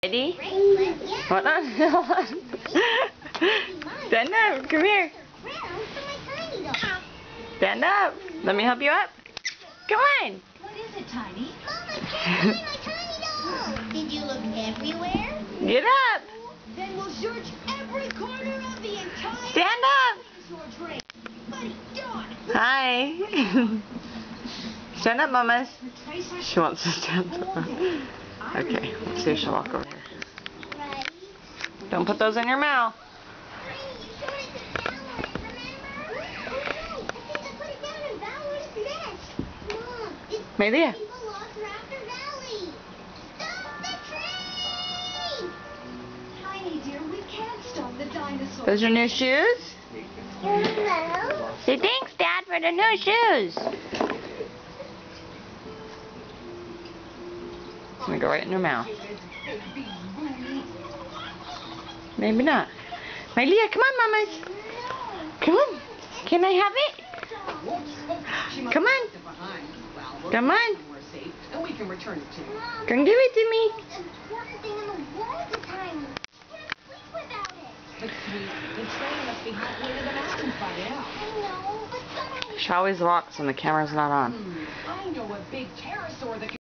Ready? Hold on. Hold on. Stand up. Come here. Stand up. Let me help you up. Come on. What is it, Tiny? Mama, my tiny doll. Did you look everywhere? Get up. Then we'll search every corner of the entire Stand up. dinosaur train. Buddy, Dawn. Hi. Stand up, Mamas. She wants to stand up. Okay, let's see if she'll walk over here. Right. Don't put those in your mouth. Malia. Tiny dear, we can't stop the dinosaurs. Those are new shoes? Say thanks, Dad, for the new shoes. I'm gonna go right in her mouth. Maybe not. Malia, come on, Mamas. Come on. Can I have it? Come on. Come on. And we can return it to you. Come give it to me. Important thing in the world to time. Can't sleep without it. But the train must be halfway to the mountain by now. I know, but somehow She always walks when the camera's not on. I know a big pterosaur that can